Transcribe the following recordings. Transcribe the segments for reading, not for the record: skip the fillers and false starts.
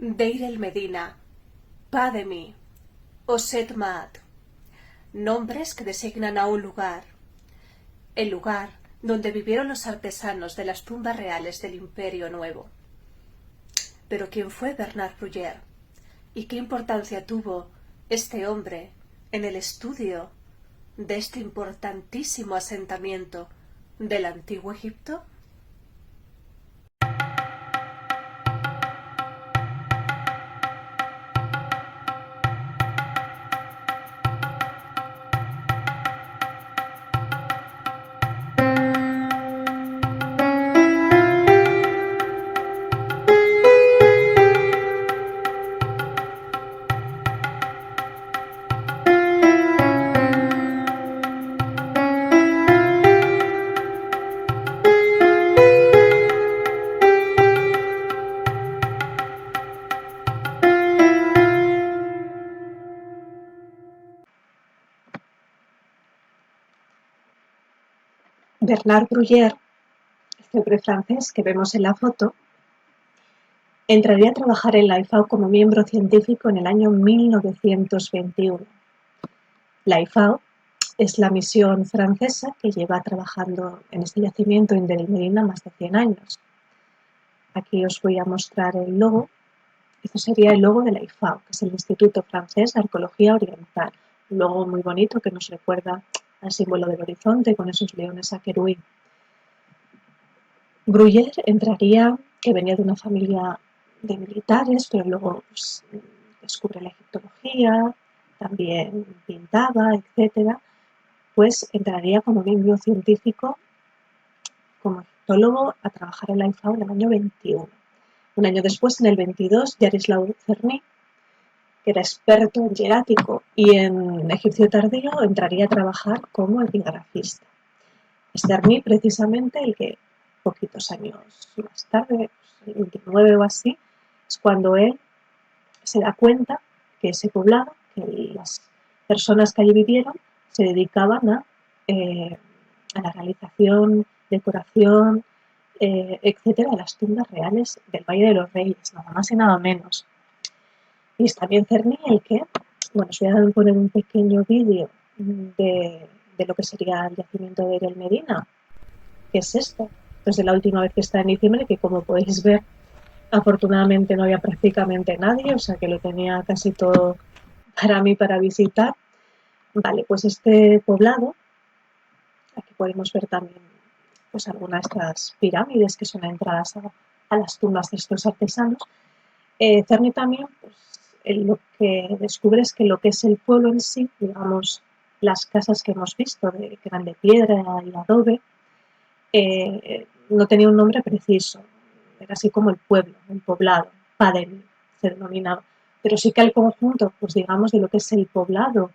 Deir el Medina, Pademi o Set Maat, nombres que designan a un lugar, el lugar donde vivieron los artesanos de las tumbas reales del Imperio Nuevo. Pero ¿quién fue Bernard Brugger? ¿Y qué importancia tuvo este hombre en el estudio de este importantísimo asentamiento del Antiguo Egipto? Bernard Brugger, este hombre francés que vemos en la foto, entraría a trabajar en la IFAO como miembro científico en el año 1921. La IFAO es la misión francesa que lleva trabajando en este yacimiento en Deir el Medina más de 100 años. Aquí os voy a mostrar el logo. Este sería el logo de la IFAO, que es el Instituto Francés de Arqueología Oriental. Un logo muy bonito que nos recuerda al símbolo del horizonte con esos leones a querubín. Brugger entraría, que venía de una familia de militares, pero luego pues, descubre la egiptología, también pintaba, etc. Pues entraría como miembro científico, como egiptólogo, a trabajar en la IFAO en el año 21. Un año después, en el 22, Jaroslav Cerny, que era experto en hierático y en egipcio tardío, entraría a trabajar como epigrafista. Es Cerny precisamente el que poquitos años más tarde, 29 o así, es cuando él se da cuenta que ese poblado, que las personas que allí vivieron, se dedicaban a la realización, decoración, etcétera, de las tumbas reales del Valle de los Reyes, nada más y nada menos. Y es también Cerny el que, bueno, os voy a poner un pequeño vídeo de lo que sería el yacimiento de Deir el Medina, que es esto, desde la última vez que está en diciembre, que como podéis ver, afortunadamente no había prácticamente nadie, o sea que lo tenía casi todo para mí para visitar. Vale, pues este poblado, aquí podemos ver también pues algunas de estas pirámides que son entradas a las tumbas de estos artesanos. Cerny también, pues, lo que descubre es que lo que es el pueblo en sí, digamos, las casas que hemos visto, que eran de piedra y adobe, no tenía un nombre preciso, era así como el pueblo, el poblado, Pademi se denominaba, pero sí que al conjunto, pues digamos, de lo que es el poblado,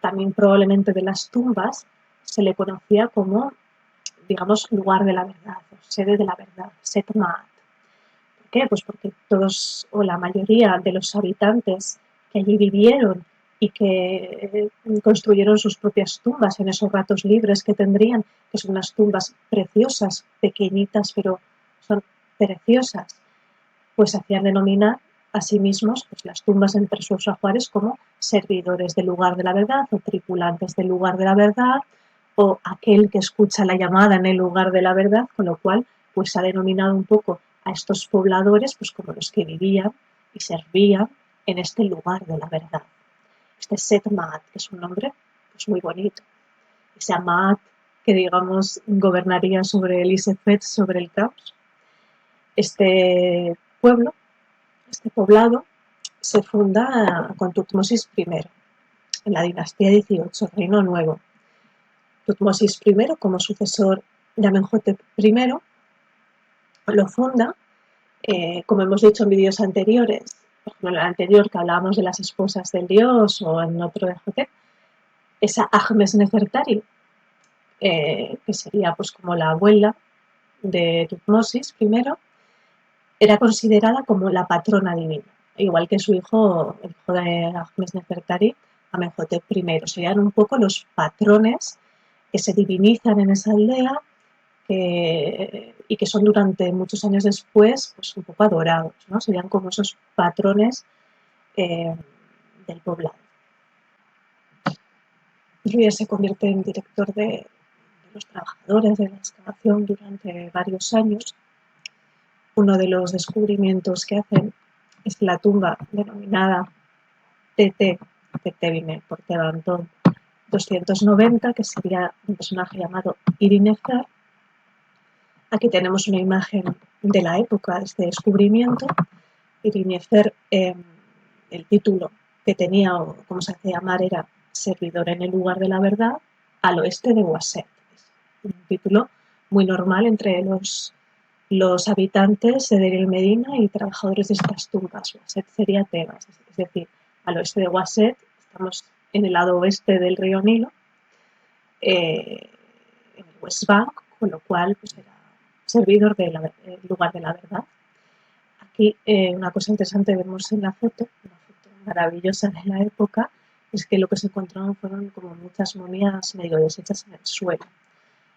también probablemente de las tumbas, se le conocía como, digamos, lugar de la verdad, o sede de la verdad, Set Maat. ¿Por qué? Pues porque todos o la mayoría de los habitantes que allí vivieron y que construyeron sus propias tumbas en esos ratos libres que tendrían, que son unas tumbas preciosas, pequeñitas, pero son preciosas, pues hacían denominar a sí mismos pues, las tumbas entre sus ajuares como servidores del lugar de la verdad o tripulantes del lugar de la verdad o aquel que escucha la llamada en el lugar de la verdad, con lo cual pues ha denominado un poco a estos pobladores pues como los que vivían y servían en este lugar de la verdad. Este Set Maat, que es un nombre pues, muy bonito. Ese Maat que digamos gobernaría sobre el Isefet, sobre el caos. Este pueblo, este poblado, se funda con Tutmosis I, en la dinastía 18, Reino Nuevo. Tutmosis I, como sucesor de Amenhotep I, lo funda, como hemos dicho en vídeos anteriores, por ejemplo en el anterior que hablábamos de las esposas del dios o en otro de Hotep, esa Ahmes Nefertari, que sería pues como la abuela de Tutmosis I, era considerada como la patrona divina, igual que su hijo, el hijo de Ahmes Nefertari, Amenhotep I. Serían un poco los patrones que se divinizan en esa aldea, y que son durante muchos años después pues un poco adorados, ¿no? Serían como esos patrones del poblado. Bruyer se convierte en director de los trabajadores de la excavación durante varios años. Uno de los descubrimientos que hacen es la tumba denominada TT, TT viene por Tebanton 290, que sería un personaje llamado Irinefer. Aquí tenemos una imagen de la época de este descubrimiento. Irinefer, el título que tenía, o como se hace llamar, era servidor en el lugar de la verdad, al oeste de Waset. Un título muy normal entre los habitantes de Deir el Medina y trabajadores de estas tumbas. Waset sería Tebas, es decir, al oeste de Waset, estamos en el lado oeste del río Nilo, en el West Bank, con lo cual pues, era servidor del lugar de la verdad. Aquí una cosa interesante vemos en la foto, una foto maravillosa de la época, es que lo que se encontraron fueron como muchas momias medio deshechas en el suelo.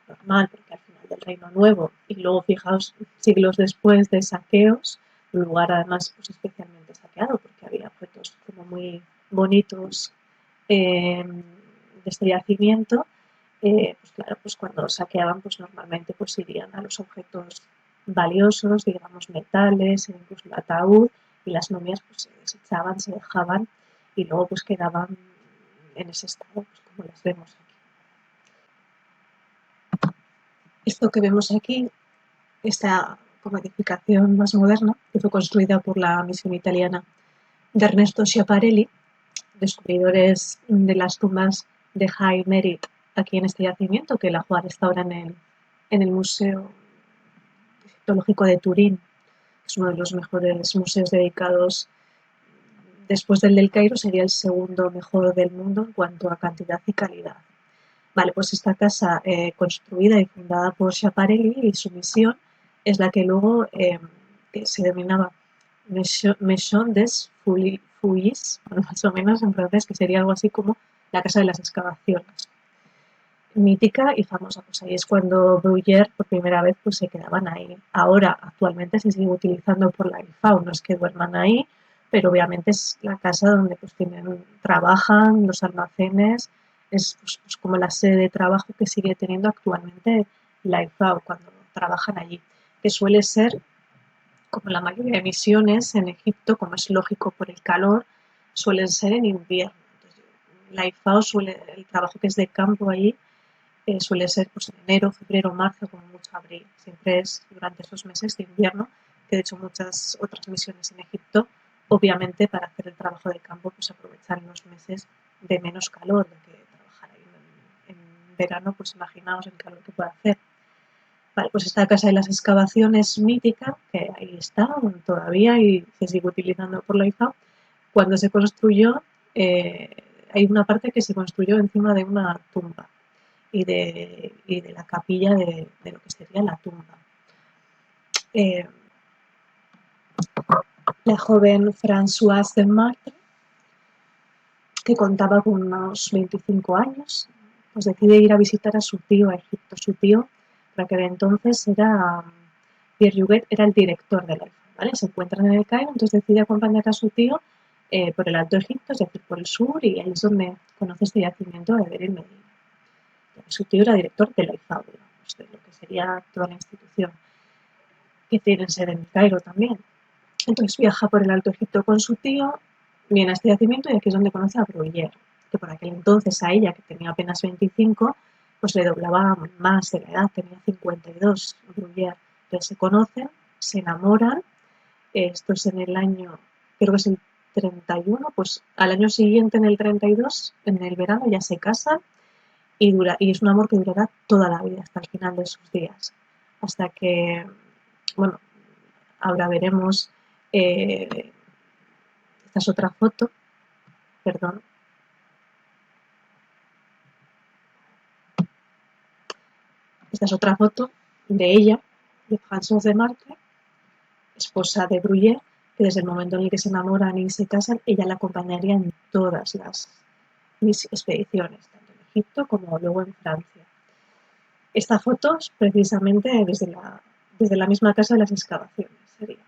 Normal, porque al final del Reino Nuevo, y luego fijaos, siglos después de saqueos, un lugar además pues, especialmente saqueado, porque había objetos como muy bonitos de este yacimiento, pues claro, pues cuando saqueaban, pues normalmente pues irían a los objetos valiosos, digamos metales, incluso el ataúd, y las momias pues se desechaban, se dejaban y luego pues quedaban en ese estado, pues como las vemos aquí. Esto que vemos aquí, esta como edificación más moderna, que fue construida por la misión italiana de Ernesto Schiaparelli, descubridores de las tumbas de High Merit aquí en este yacimiento, que la Juárez está ahora en el Museo Egiptológico de Turín, que es uno de los mejores museos dedicados, después del Cairo, sería el segundo mejor del mundo en cuanto a cantidad y calidad. Vale, pues esta casa construida y fundada por Schiaparelli y su misión es la que luego se denominaba Maison des Fouilles, más o menos en francés, que sería algo así como la casa de las excavaciones. Mítica y famosa, pues ahí es cuando Bruyer por primera vez pues se quedaban ahí. Ahora actualmente se sigue utilizando por la IFAO, no es que duerman ahí, pero obviamente es la casa donde pues trabajan los almacenes, es pues como la sede de trabajo que sigue teniendo actualmente la IFAO cuando trabajan allí, que suele ser, como la mayoría de misiones en Egipto, como es lógico por el calor, suelen ser en invierno. Entonces, la IFAO el trabajo que es de campo allí suele ser pues, en enero, febrero, marzo, como mucho abril. Siempre es durante esos meses de invierno, que de hecho muchas otras misiones en Egipto, obviamente para hacer el trabajo de campo, pues aprovechan los meses de menos calor, de que trabajar ahí en verano, pues imaginaos el calor que puede hacer. Vale, pues esta casa de las excavaciones mítica, que ahí está todavía y se sigue utilizando por la IFAO. Cuando se construyó, hay una parte que se construyó encima de una tumba y de la capilla de lo que sería la tumba. La joven Françoise de Martre, que contaba con unos 25 años, pues decide ir a visitar a su tío a Egipto. Su tío, para aquel entonces, era Pierre Huguet, era el director de la IFA, ¿vale? Se encuentran en el Cairo, entonces decide acompañar a su tío por el Alto Egipto, es decir, por el sur, y ahí es donde conoce este yacimiento de Deir el Medina. Su tío era director de la IFAO, digamos, de lo que sería toda la institución, que tiene sede en el Cairo también. Entonces viaja por el Alto Egipto con su tío, viene a este yacimiento y aquí es donde conoce a Bruyer, que por aquel entonces a ella, que tenía apenas 25, pues le doblaba más de la edad, tenía 52, Bruyer. Entonces se conocen, se enamoran, esto es en el año, creo que es el 31, pues al año siguiente, en el 32, en el verano, ya se casan y es un amor que durará toda la vida, hasta el final de sus días. Hasta que, bueno, ahora veremos, esta es otra foto, perdón. Esta es otra foto de ella, de Françoise de Martre, esposa de Bruyer, que desde el momento en el que se enamoran y se casan, ella la acompañaría en todas las expediciones, tanto en Egipto como luego en Francia. Esta foto es precisamente desde la misma casa de las excavaciones. Sería.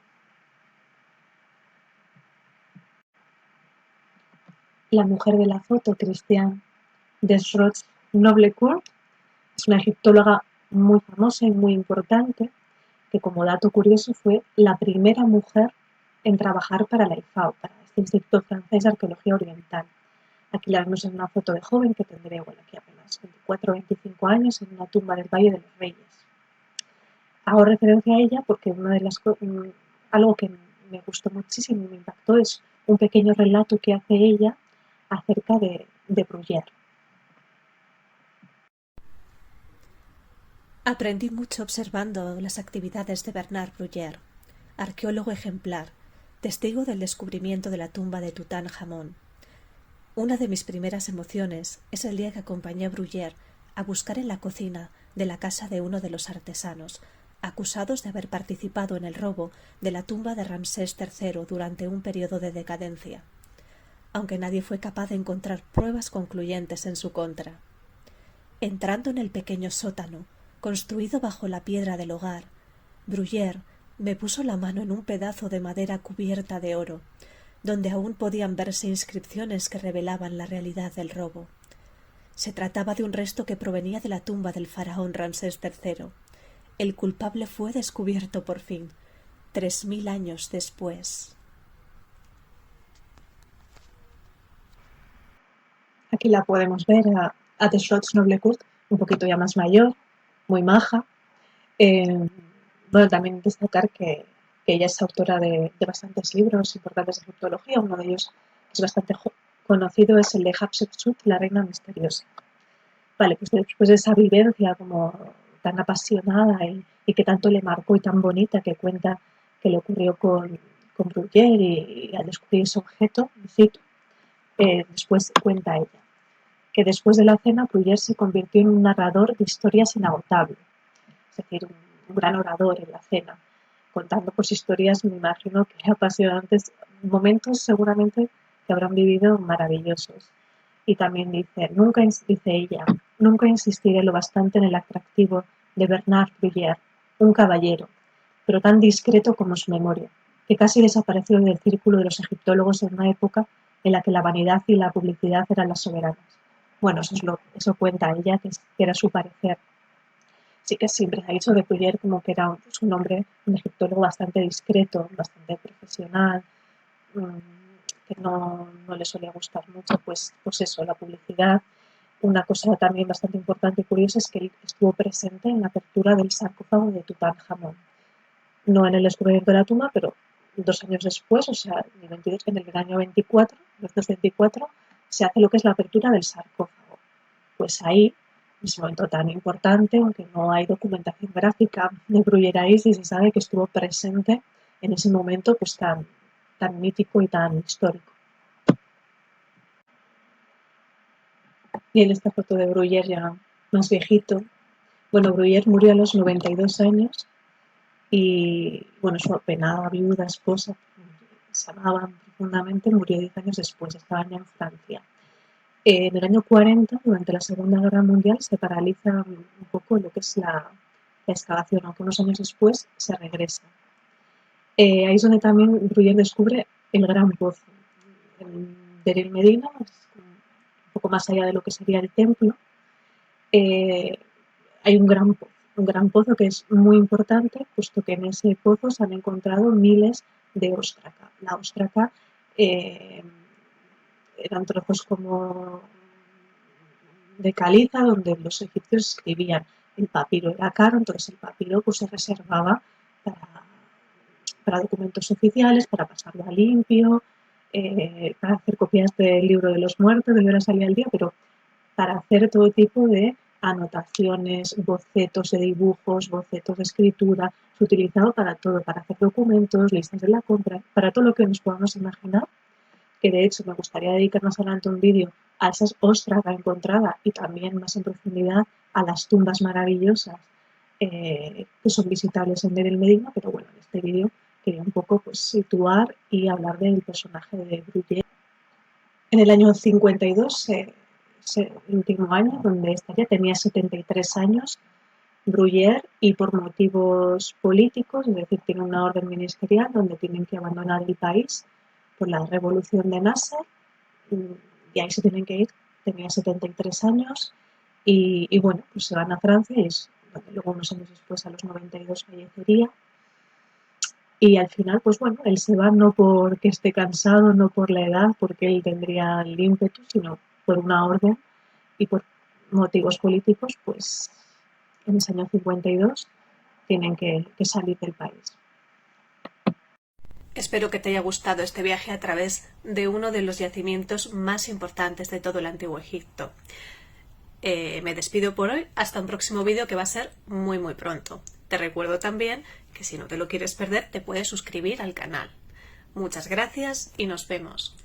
La mujer de la foto, Christiane Desroches-Noblecourt, es una egiptóloga muy famosa y muy importante, que como dato curioso fue la primera mujer en trabajar para la IFAO, para este Instituto Francés de Arqueología Oriental. Aquí la vemos en una foto de joven que tendría igual aquí apenas 24 o 25 años en una tumba del Valle de los Reyes. Hago referencia a ella porque algo que me gustó muchísimo y me impactó es un pequeño relato que hace ella acerca de Bruyère. Aprendí mucho observando las actividades de Bernard Bruyère, arqueólogo ejemplar, testigo del descubrimiento de la tumba de Tutankamón. Una de mis primeras emociones es el día que acompañé a Bruyère a buscar en la cocina de la casa de uno de los artesanos, acusados de haber participado en el robo de la tumba de Ramsés III durante un periodo de decadencia, aunque nadie fue capaz de encontrar pruebas concluyentes en su contra. Entrando en el pequeño sótano, construido bajo la piedra del hogar, Bruyère me puso la mano en un pedazo de madera cubierta de oro, donde aún podían verse inscripciones que revelaban la realidad del robo. Se trataba de un resto que provenía de la tumba del faraón Ramsés III. El culpable fue descubierto por fin, 3000 años después. Aquí la podemos ver a Desroches-Noblecourt, un poquito ya más mayor, muy maja. Bueno, también destacar que ella es autora de bastantes libros importantes de egiptología. Uno de ellos, que es bastante conocido, es el de Hatshepsut, la reina misteriosa. Vale, pues después de esa vivencia como tan apasionada y que tanto le marcó y tan bonita que cuenta que le ocurrió con Bruyère y al descubrir ese objeto, cito, después cuenta ella que después de la cena Bruyère se convirtió en un narrador de historias inagotables, es decir, un gran orador en la cena, contando pues historias, me imagino que apasionantes, momentos seguramente que habrán vivido maravillosos. Y también dice ella, nunca insistiré lo bastante en el atractivo de Bernard Bruyère, un caballero, pero tan discreto como su memoria, que casi desapareció del círculo de los egiptólogos en una época en la que la vanidad y la publicidad eran las soberanas. Bueno, eso cuenta ella, que era su parecer. Sí que siempre se ha dicho de Bruyère como que era un hombre, un egiptólogo bastante discreto, bastante profesional, que no le solía gustar mucho, pues eso, la publicidad. Una cosa también bastante importante y curiosa es que él estuvo presente en la apertura del sarcófago de Tutankamón. No en el descubrimiento de la tumba, pero 2 años después, o sea, en el año 24, 1924, se hace lo que es la apertura del sarcófago. Pues ahí, en ese momento tan importante, aunque no hay documentación gráfica de Bruyère ahí, sí se sabe que estuvo presente en ese momento pues tan mítico y tan histórico. Y en esta foto de Bruyère ya más viejito, bueno, Bruyère murió a los 92 años y, bueno, su apenada viuda, esposa, se amaban profundamente, murió 10 años después, estaban ya en Francia. En el año 40, durante la Segunda Guerra Mundial, se paraliza un poco lo que es la excavación, aunque unos años después se regresa. Ahí es donde también Bruyère descubre el Gran Pozo. En Deir el-Medina, un poco más allá de lo que sería el templo, hay un gran pozo que es muy importante, puesto que en ese pozo se han encontrado miles de óstraca. La óstraca eran trozos como de caliza donde los egipcios escribían. El papiro era caro, entonces el papiro pues, se reservaba para documentos oficiales, para pasarlo a limpio, para hacer copias del libro de los muertos, de hora salía el día, pero para hacer todo tipo de anotaciones, bocetos de dibujos, bocetos de escritura. Se utilizaba para todo, para hacer documentos, listas de la compra, para todo lo que nos podamos imaginar, que de hecho me gustaría dedicar más adelante un vídeo a esas ostras encontradas y también más en profundidad a las tumbas maravillosas que son visitables en Deir el-Medina, pero bueno, en este vídeo quería un poco pues, situar y hablar del personaje de Bruyère. En el año 52, el último año, donde esta ya tenía 73 años, Bruyère y por motivos políticos, es decir, tiene una orden ministerial donde tienen que abandonar el país por la revolución de Nasser y ahí se tienen que ir. Tenía 73 años y bueno, pues se van a Francia y es donde luego unos años después, a los 92, fallecería. Y al final, pues bueno, él se va no porque esté cansado, no por la edad, porque él tendría el ímpetu, sino por una orden y por motivos políticos, pues en ese año 52 tienen que salir del país. Espero que te haya gustado este viaje a través de uno de los yacimientos más importantes de todo el Antiguo Egipto. Me despido por hoy, hasta un próximo vídeo que va a ser muy pronto. Te recuerdo también que si no te lo quieres perder te puedes suscribir al canal. Muchas gracias y nos vemos.